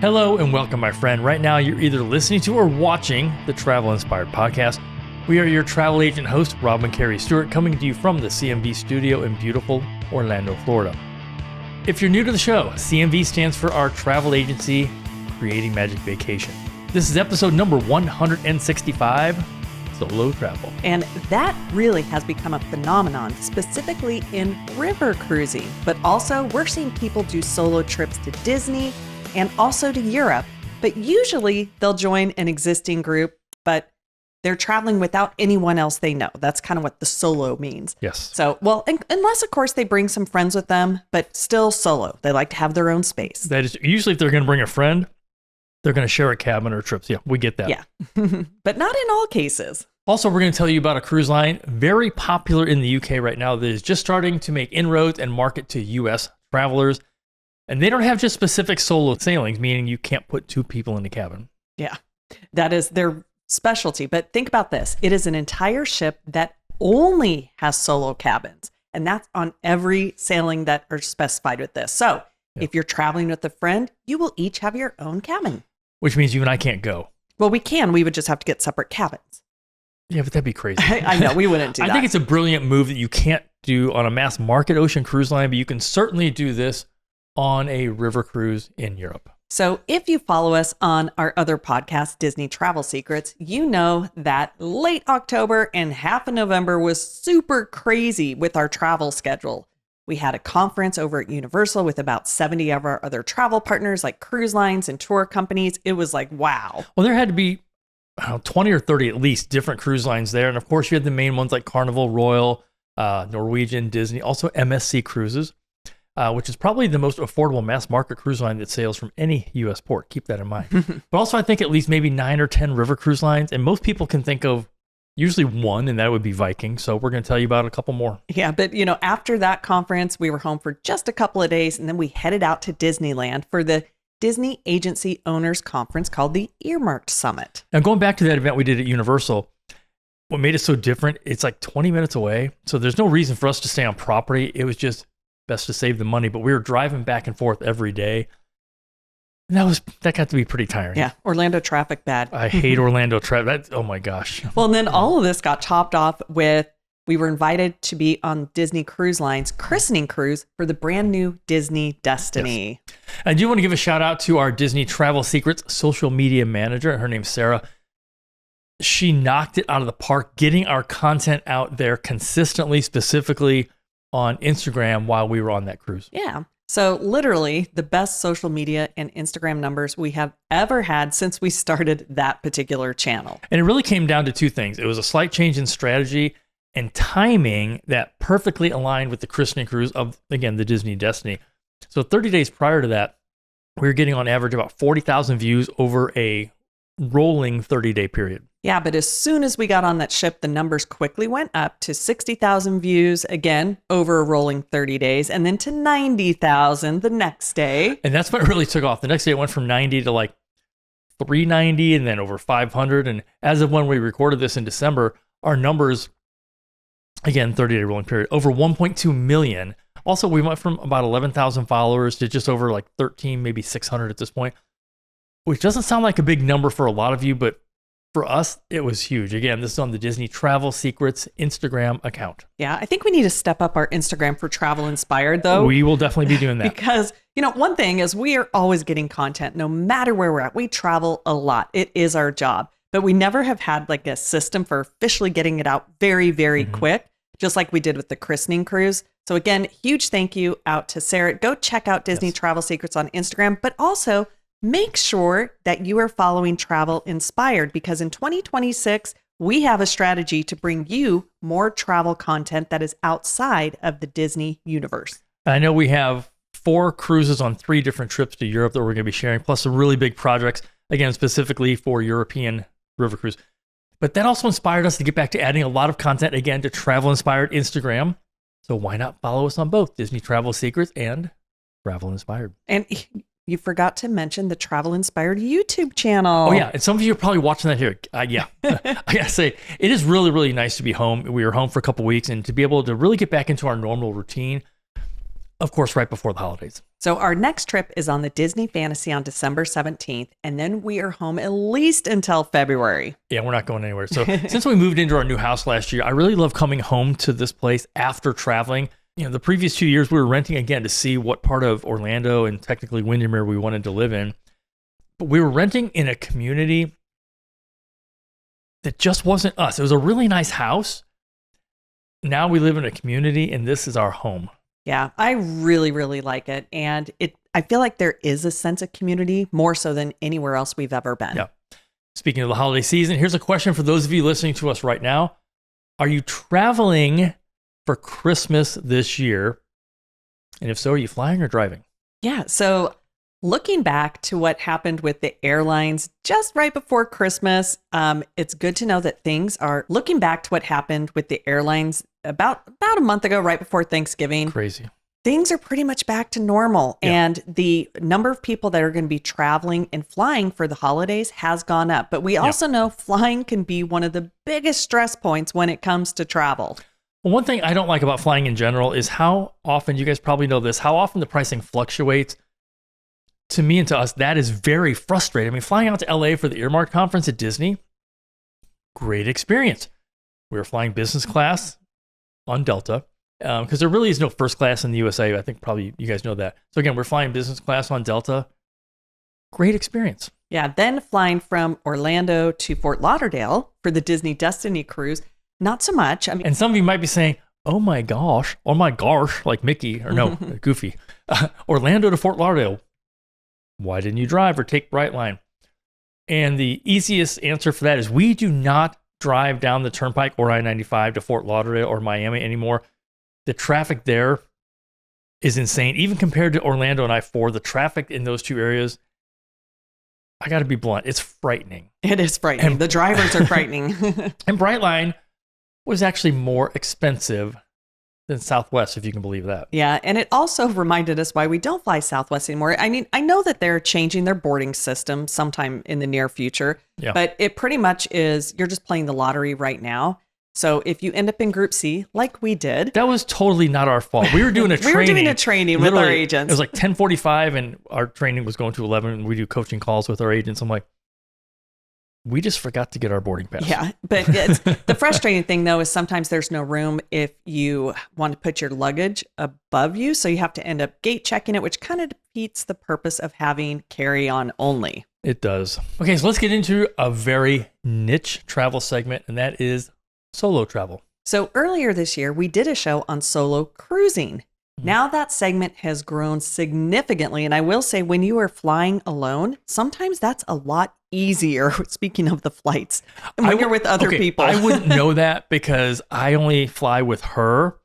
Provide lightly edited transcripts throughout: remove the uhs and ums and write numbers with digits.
Hello and welcome, my friend. Right now, you're either listening to or watching the Travel Inspired podcast. We are your travel agent host, Rob Kerri Stuart, coming to you from the CMV studio in beautiful Orlando, Florida. If you're new to the show, CMV stands for our travel agency, Creating Magic Vacation. This is episode number 165, Solo Travel. And that really has become a phenomenon, specifically in river cruising. But also, we're seeing people do solo trips to Disney and also to Europe. But usually, they'll join an existing group, but they're traveling without anyone else they know. That's kind of what the solo means. Yes. So, well, unless, of course, they bring some friends with them, but still solo. They like to have their own space. That is usually if they're going to bring a friend, they're going to share a cabin or trips. Yeah, we get that. Yeah, but not in all cases. Also, we're going to tell you about a cruise line very popular in the UK right now that is just starting to make inroads and market to US travelers. And they don't have just specific solo sailings, meaning you can't put two people in the cabin. Yeah, that is their specialty. But think about this. It is an entire ship that only has solo cabins. And that's on every sailing that are specified with this. So if you're traveling with a friend, you will each have your own cabin. Which means you and I can't go. Well, we can. We would just have to get separate cabins. Yeah, but that'd be crazy. I know. We wouldn't do that. I think it's a brilliant move that you can't do on a mass market ocean cruise line, but you can certainly do this on a river cruise in Europe. So if you follow us on our other podcast, Disney Travel Secrets, you know that late October and half of November was super crazy with our travel schedule. We had a conference over at Universal with about 70 of our other travel partners like cruise lines and tour companies. It was like, wow. Well, there had to be 20 or 30 at least different cruise lines there. And of course, you had the main ones like Carnival, Royal, Norwegian, Disney, also MSC Cruises. Which is probably the most affordable mass market cruise line that sails from any U.S. port. Keep that in mind. But also, I think at least maybe 9 or 10 river cruise lines. And most people can think of usually one, and that would be Viking. So we're going to tell you about a couple more. Yeah, but after that conference, we were home for just a couple of days, and then we headed out to Disneyland for the Disney Agency Owners Conference called the Earmarked Summit. Now, going back to that event we did at Universal, what made it so different, it's like 20 minutes away. So there's no reason for us to stay on property. It was just best to save the money, but we were driving back and forth every day. And that got to be pretty tiring. Yeah, Orlando traffic bad. I hate Orlando traffic. Oh my gosh. Well, and then all of this got topped off with, we were invited to be on Disney Cruise Line's christening cruise for the brand new Disney Destiny. Yes. I do want to give a shout out to our Disney Travel Secrets social media manager. Her name's Sarah. She knocked it out of the park, getting our content out there consistently, specifically on Instagram while we were on that cruise. Yeah. So literally the best social media and Instagram numbers we have ever had since we started that particular channel. And it really came down to two things. It was a slight change in strategy and timing that perfectly aligned with the christening cruise of, again, the Disney Destiny. So 30 days prior to that, we were getting on average about 40,000 views over a rolling 30-day period. Yeah, but as soon as we got on that ship, the numbers quickly went up to 60,000 views, again, over a rolling 30 days, and then to 90,000 the next day. And that's when it really took off. The next day it went from 90 to like 390 and then over 500. And as of when we recorded this in December, our numbers, again, 30-day rolling period, over 1.2 million. Also, we went from about 11,000 followers to just over like 13, maybe 600 at this point, which doesn't sound like a big number for a lot of you, but for us, it was huge. Again, this is on the Disney Travel Secrets Instagram account. Yeah, I think we need to step up our Instagram for Travel Inspired, though. We will definitely be doing that. Because, one thing is we are always getting content, no matter where we're at. We travel a lot. It is our job. But we never have had like a system for officially getting it out very, very quick, just like we did with the christening cruise. So again, huge thank you out to Sarah. Go check out Disney Travel Secrets on Instagram, but also make sure that you are following Travel Inspired, because in 2026, we have a strategy to bring you more travel content that is outside of the Disney universe. I know we have 4 cruises on 3 different trips to Europe that we're going to be sharing, plus some really big projects, again, specifically for European river cruise. But that also inspired us to get back to adding a lot of content, again, to Travel Inspired Instagram. So why not follow us on both Disney Travel Secrets and Travel Inspired? And you forgot to mention the Travel Inspired YouTube channel. Oh, yeah. And some of you are probably watching that here. Yeah. I got to say, it is really, really nice to be home. We were home for a couple of weeks, and to be able to really get back into our normal routine. of course, right before the holidays. So our next trip is on the Disney Fantasy on December 17th, and then we are home at least until February. Yeah, we're not going anywhere. So since we moved into our new house last year, I really love coming home to this place after traveling. The previous 2 years we were renting again to see what part of Orlando and technically Windermere we wanted to live in. But we were renting in a community that just wasn't us. It was a really nice house. Now we live in a community and this is our home. Yeah, I really, really like it. And I feel like there is a sense of community more so than anywhere else we've ever been. Yeah. Speaking of the holiday season, here's a question for those of you listening to us right now. Are you traveling for Christmas this year? And if so, are you flying or driving? Yeah. So looking back to what happened with the airlines just right before Christmas, it's good to know that things are looking back to what happened with the airlines about a month ago, right before Thanksgiving. Crazy. Things are pretty much back to normal. Yeah. And the number of people that are going to be traveling and flying for the holidays has gone up. But we also know flying can be one of the biggest stress points when it comes to travel. Well, one thing I don't like about flying in general is how often, you guys probably know this, how often the pricing fluctuates. To me and to us, that is very frustrating. I mean, flying out to LA for the Earmark conference at Disney, great experience. We were flying business class on Delta because there really is no first class in the USA. I think probably you guys know that. So again, we're flying business class on Delta. Great experience. Yeah. Then flying from Orlando to Fort Lauderdale for the Disney Destiny cruise, not so much. I mean, And some of you might be saying, oh my gosh, like Mickey, or no, Goofy. Orlando to Fort Lauderdale. Why didn't you drive or take Brightline? And the easiest answer for that is we do not drive down the Turnpike or I-95 to Fort Lauderdale or Miami anymore. The traffic there is insane. Even compared to Orlando and I-4, the traffic in those two areas, I got to be blunt, it's frightening. it is frightening. And- The drivers are frightening. And Brightline was actually more expensive than Southwest, if you can believe that. Yeah. And it also reminded us why we don't fly Southwest anymore. I mean, I know that they're changing their boarding system sometime in the near future, but it pretty much is, you're just playing the lottery right now. So if you end up in Group C, like we did. That was totally not our fault. We were doing a training. We were doing a training with our agents. It was like 10:45 and our training was going to 11 and we do coaching calls with our agents. I'm like, we just forgot to get our boarding pass. Yeah. But the frustrating thing, though, is sometimes there's no room if you want to put your luggage above you. So you have to end up gate checking it, which kind of defeats the purpose of having carry-on only. It does. Okay, so let's get into a very niche travel segment, and that is solo travel. So earlier this year, we did a show on solo cruising. Now that segment has grown significantly. And I will say, when you are flying alone, sometimes that's a lot easier. Speaking of the flights, when you're with other people. I wouldn't know that because I only fly with her.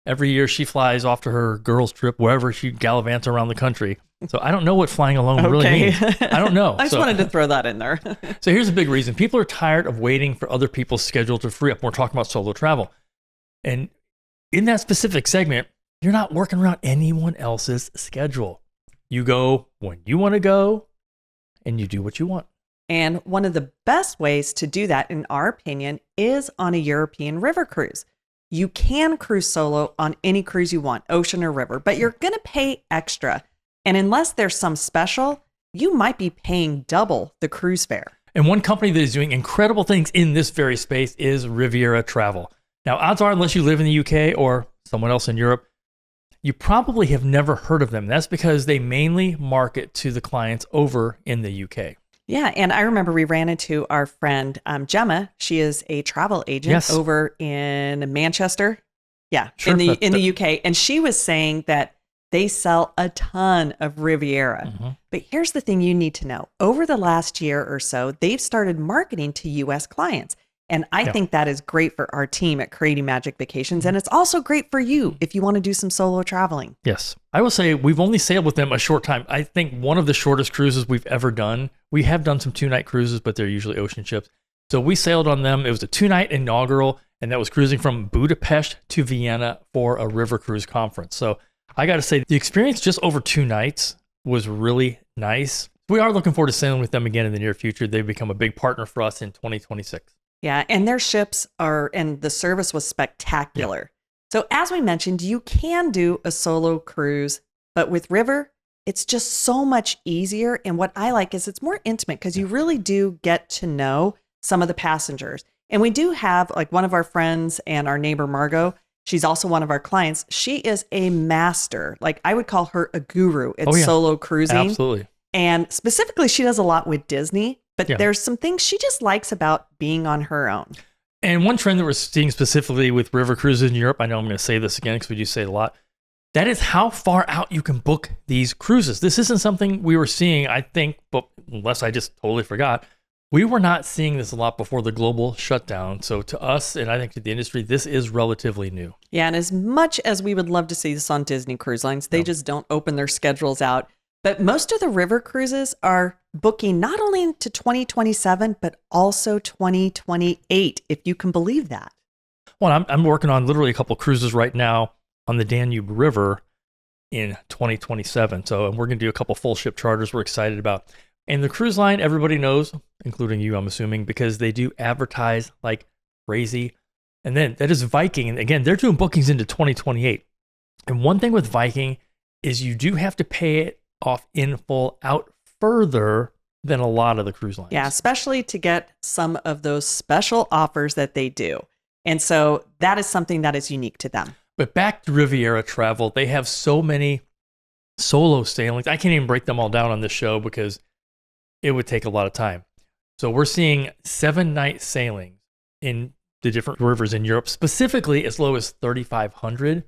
Every year she flies off to her girls' trip, wherever she gallivants around the country. So I don't know what flying alone really means. I don't know. I just wanted to throw that in there. So here's a big reason. People are tired of waiting for other people's schedule to free up. We're talking about solo travel. And in that specific segment, you're not working around anyone else's schedule. You go when you want to go and you do what you want. And one of the best ways to do that, in our opinion, is on a European river cruise. You can cruise solo on any cruise you want, ocean or river, but you're going to pay extra. And unless there's some special, you might be paying double the cruise fare. And one company that is doing incredible things in this very space is Riviera Travel. Now, odds are, unless you live in the UK or someone else in Europe, you probably have never heard of them. That's because they mainly market to the clients over in the UK. Yeah. And I remember we ran into our friend, Gemma. She is a travel agent over in Manchester. Yeah. Sure, in the UK. And she was saying that they sell a ton of Riviera. Mm-hmm. But here's the thing you need to know. Over the last year or so, they've started marketing to US clients. And I think that is great for our team at Creating Magic Vacations. And it's also great for you if you want to do some solo traveling. Yes. I will say we've only sailed with them a short time. I think one of the shortest cruises we've ever done. We have done some 2-night cruises, but they're usually ocean ships. So we sailed on them. It was a 2-night inaugural, and that was cruising from Budapest to Vienna for a river cruise conference. So I got to say, the experience just over 2 nights was really nice. We are looking forward to sailing with them again in the near future. They've become a big partner for us in 2026. Yeah, and their ships and the service was spectacular. So as we mentioned, you can do a solo cruise, but with River, it's just so much easier. And what I like is it's more intimate because you really do get to know some of the passengers. And we do have like one of our friends and our neighbor, Margot. She's also one of our clients. She is a master. Like I would call her a guru at solo cruising. Absolutely. And specifically, she does a lot with Disney, but there's some things she just likes about being on her own. And one trend that we're seeing specifically with river cruises in Europe, I know I'm going to say this again because we do say it a lot, that is how far out you can book these cruises. This isn't something we were seeing, I think, but unless I just totally forgot, we were not seeing this a lot before the global shutdown. So to us, and I think to the industry, this is relatively new. Yeah, and as much as we would love to see this on Disney Cruise Lines, they just don't open their schedules out. But most of the river cruises are booking not only into 2027, but also 2028, if you can believe that. Well, I'm working on literally a couple cruises right now on the Danube River in 2027. So we're going to do a couple full ship charters we're excited about. And the cruise line, everybody knows, including you, I'm assuming, because they do advertise like crazy. And then that is Viking. And again, they're doing bookings into 2028. And one thing with Viking is you do have to pay it off in full out further than a lot of the cruise lines. Yeah, especially to get some of those special offers that they do. And so that is something that is unique to them. But back to Riviera Travel, they have so many solo sailings. I can't even break them all down on this show because it would take a lot of time. So we're seeing 7-night sailings in the different rivers in Europe, specifically as low as 3,500.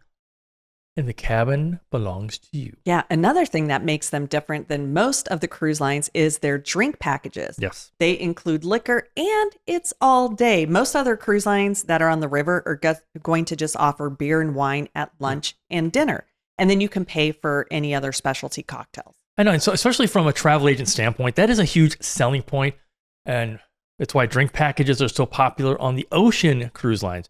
And the cabin belongs to you. Yeah. Another thing that makes them different than most of the cruise lines is their drink packages. Yes. They include liquor and it's all day. Most other cruise lines that are on the river are going to just offer beer and wine at lunch and dinner. And then you can pay for any other specialty cocktails. I know. And so especially from a travel agent standpoint, that is a huge selling point. And it's why drink packages are so popular on the ocean cruise lines.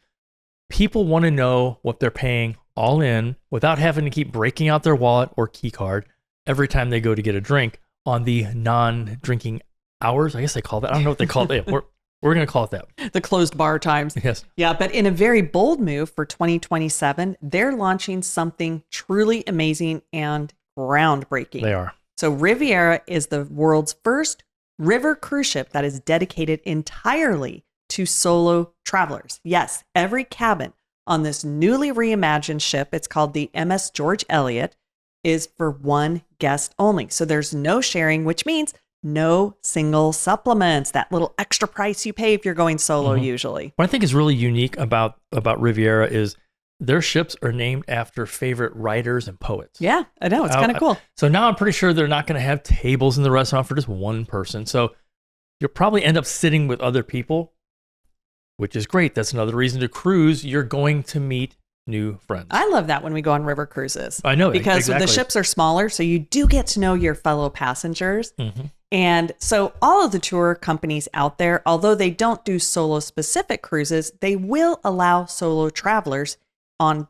People want to know what they're paying all in without having to keep breaking out their wallet or key card every time they go to get a drink on the non-drinking hours. I guess they call that. I don't know what they call it. We're going to call it that. The closed bar times. Yes. Yeah, but in a very bold move for 2027, they're launching something truly amazing and groundbreaking. They are. So Riviera is the world's first river cruise ship that is dedicated entirely to solo travelers. Yes, every cabin on this newly reimagined ship, it's called the MS George Eliot, is for one guest only. So there's no sharing, which means no single supplements, that little extra price you pay if you're going solo usually. What I think is really unique about Riviera is their ships are named after favorite writers and poets. Yeah, I know. It's kind of cool. So now I'm pretty sure they're not going to have tables in the restaurant for just one person. So you'll probably end up sitting with other people, which is great. That's another reason to cruise. You're going to meet new friends. I love that when we go on river cruises. I know. Because the ships are smaller, so you do get to know your fellow passengers. And so all of the tour companies out there, although they don't do solo specific cruises, they will allow solo travelers on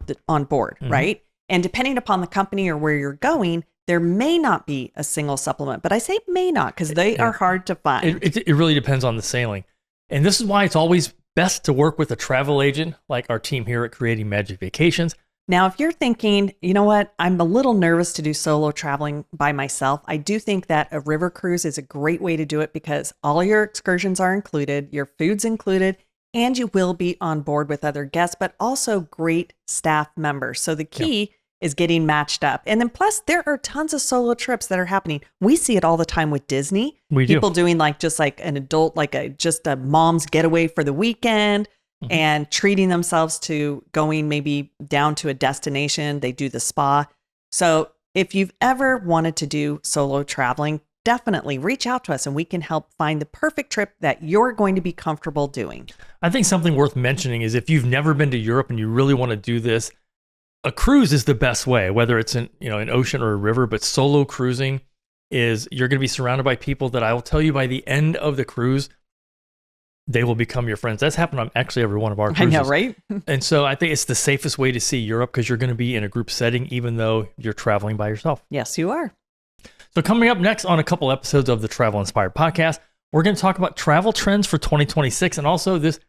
board, right? And depending upon the company or where you're going, there may not be a single supplement, but I say may not because they are hard to find. It really depends on the sailing. And this is why it's always best to work with a travel agent like our team here at Creating Magic Vacations. Now, if you're thinking, you know what, I'm a little nervous to do solo traveling by myself, I do think that a river cruise is a great way to do it because all your excursions are included, your food's included, and you will be on board with other guests, but also great staff members. So the key is getting matched up. And then plus there are tons of solo trips that are happening. We see it all the time with Disney. People doing just like an adult, just a mom's getaway for the weekend and treating themselves to going maybe down to a destination. They do the spa. So if you've ever wanted to do solo traveling, definitely reach out to us and we can help find the perfect trip that you're going to be comfortable doing. I think something worth mentioning is if you've never been to Europe and you really want to do this, a cruise is the best way, whether it's in an ocean or a river, but solo cruising is you're going to be surrounded by people that I will tell you by the end of the cruise, they will become your friends. That's happened on actually every one of our cruises. I know, right? And so I think it's the safest way to see Europe because you're going to be in a group setting, even though you're traveling by yourself. Yes, you are. So coming up next on a couple episodes of the Travel Inspired podcast, we're going to talk about travel trends for 2026 and also this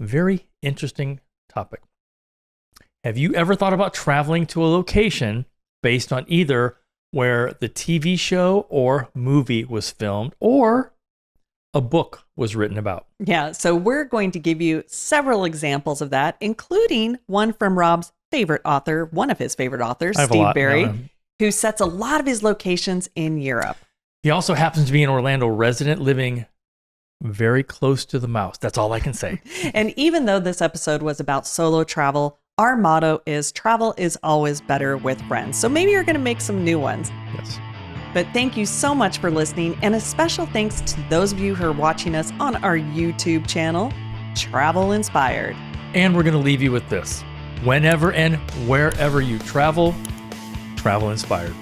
very interesting topic. Have you ever thought about traveling to a location based on either where the TV show or movie was filmed or a book was written about? Yeah, so we're going to give you several examples of that, including one from Rob's favorite author, one of his favorite authors, I have a Steve lot. Berry, No. who sets a lot of his locations in Europe. He also happens to be an Orlando resident living very close to the mouse. That's all I can say. And even though this episode was about solo travel, our motto is travel is always better with friends. So maybe you're going to make some new ones. Yes. But thank you so much for listening. And a special thanks to those of you who are watching us on our YouTube channel, Travel Inspired. And we're going to leave you with this. Whenever and wherever you travel, travel inspired.